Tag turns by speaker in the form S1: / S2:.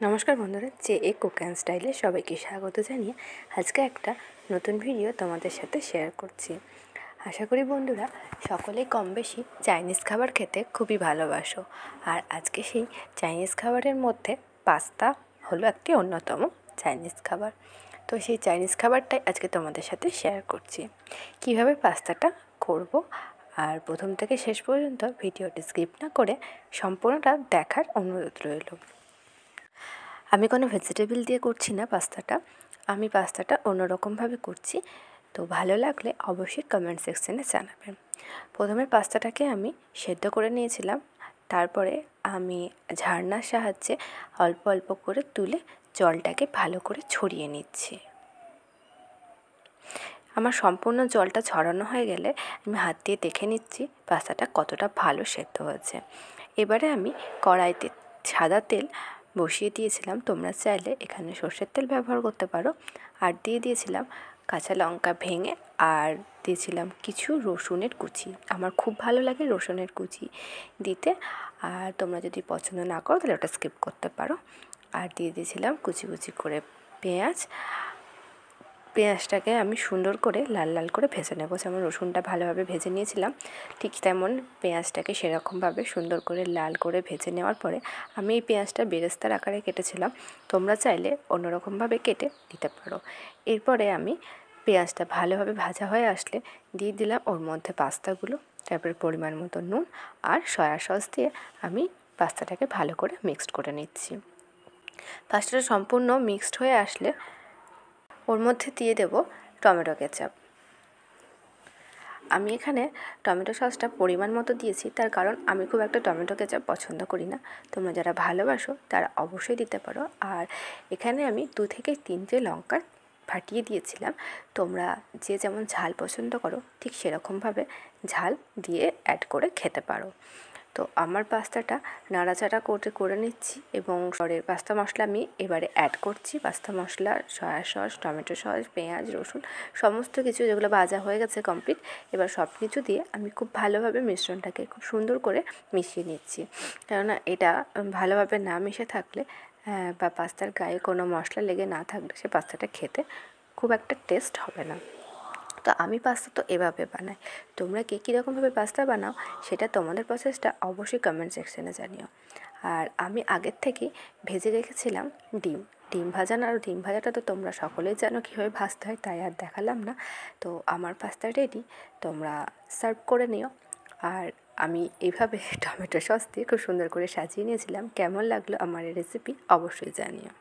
S1: নমস্কার বন্ধুরা, J cook and স্টাইলে সবাইকে স্বাগত জানিয়ে আজকে একটা নতুন ভিডিও তোমাদের সাথে শেয়ার করছি। আশা করি বন্ধুরা সকলেই কম বেশি চাইনিজ খাবার খেতে খুবই ভালোবাসো। আর আজকে সেই চাইনিজ খাবারের মধ্যে পাস্তা হলো একটি অন্যতম চাইনিজ খাবার। তো সেই চাইনিজ খাবারটাই আজকে তোমাদের সাথে শেয়ার করছি, কিভাবে পাস্তাটা করব। আর প্রথম থেকে শেষ পর্যন্ত ভিডিওটি স্কিপ না করে সম্পূর্ণটা দেখার অনুরোধ রইল। আমি কোনো ভেজিটেবল দিয়ে করছি না পাস্তাটা, আমি পাস্তাটা অন্যরকমভাবে করছি। তো ভালো লাগলে অবশ্যই কমেন্ট সেকশানে জানাবেন। প্রথমে পাস্তাটাকে আমি সেদ্ধ করে নিয়েছিলাম, তারপরে আমি ঝারনার সাহায্যে অল্প অল্প করে তুলে জলটাকে ভালো করে ছড়িয়ে নিচ্ছি। আমার সম্পূর্ণ জলটা ছড়ানো হয়ে গেলে আমি হাত দিয়ে দেখে নিচ্ছি পাস্তাটা কতটা ভালো সেদ্ধ হয়েছে। এবারে আমি কড়াইতে সাদা তেল বসিয়ে দিয়েছিলাম, তোমরা চাইলে এখানে সর্ষের তেল ব্যবহার করতে পারো। আর দিয়ে দিয়েছিলাম কাঁচা লঙ্কা ভেঙে, আর দিয়েছিলাম কিছু রসুনের কুচি। আমার খুব ভালো লাগে রসুনের কুচি দিতে, আর তোমরা যদি পছন্দ না করো তাহলে ওটা স্কিপ করতে পারো। আর দিয়ে দিয়েছিলাম কুচি কুচি করে পেঁয়াজটাকে আমি সুন্দর করে লাল লাল করে ভেজে নেবো। যেমন রসুনটা ভালোভাবে ভেজে নিয়েছিলাম, ঠিক তেমন পেঁয়াজটাকে সেরকমভাবে সুন্দর করে লাল করে ভেজে নেওয়ার পরে আমি এই পেঁয়াজটা বেরেস্তার আকারে কেটেছিলাম, তোমরা চাইলে অন্যরকমভাবে কেটে দিতে পারো। এরপরে আমি পেঁয়াজটা ভালোভাবে ভাজা হয়ে আসলে দিয়ে দিলাম ওর মধ্যে পাস্তাগুলো, তারপরে পরিমাণ মতো নুন আর সয়া সস দিয়ে আমি পাস্তাটাকে ভালো করে মিক্সড করে নিচ্ছি। পাস্তাটা সম্পূর্ণ মিক্সড হয়ে আসলে ওর মধ্যে দিয়ে দেব টমেটো কেচাপ। আমি এখানে টমেটো সসটা পরিমাণ মতো দিয়েছি, তার কারণ আমি খুব একটা টমেটো কেচাপ পছন্দ করি না। তোমরা যারা ভালোবাসো তারা অবশ্যই দিতে পারো। আর এখানে আমি 2 থেকে 3টে লঙ্কা ফাটিয়ে দিয়েছিলাম। তোমরা যে যেমন ঝাল পছন্দ করো ঠিক সেরকমভাবে ঝাল দিয়ে অ্যাড করে খেতে পারো। তো আমার পাস্তাটা নাড়াচাড়া করে নিচ্ছি এবং সরের পাস্তা মশলা আমি এবারে অ্যাড করছি। পাস্তা মশলা, সয়া সস, টমেটো সস, পেঁয়াজ, রসুন সমস্ত কিছু যেগুলো ভাজা হয়ে গেছে কমপ্লিট, এবার সব কিছু দিয়ে আমি খুব ভালোভাবে মিশ্রণটাকে খুব সুন্দর করে মিশিয়ে নিচ্ছি। কেননা এটা ভালোভাবে না মিশে থাকলে বা পাস্তার গায়ে কোনো মশলা লেগে না থাকলে সে পাস্তাটা খেতে খুব একটা টেস্ট হবে না। তো আমি পাস্তা তো এভাবে বানাই। তোমরা কে কীরকমভাবে পাস্তা বানাও সেটা তোমাদের প্রসেসটা অবশ্যই কমেন্ট সেকশানে জানিও। আর আমি আগের থেকেই ভেজে রেখেছিলাম ডিম ভাজা। আর ডিম ভাজাটা তো তোমরা সকলেই জানো কীভাবে ভাজতে হয়, তাই আর দেখালাম না। তো আমার পাস্তা রেডি, তোমরা সার্ভ করে নিও। আর আমি এইভাবে টমেটো সস দিয়ে খুব সুন্দর করে সাজিয়ে নিয়েছিলাম। কেমন লাগলো আমার এই রেসিপি অবশ্যই জানিও।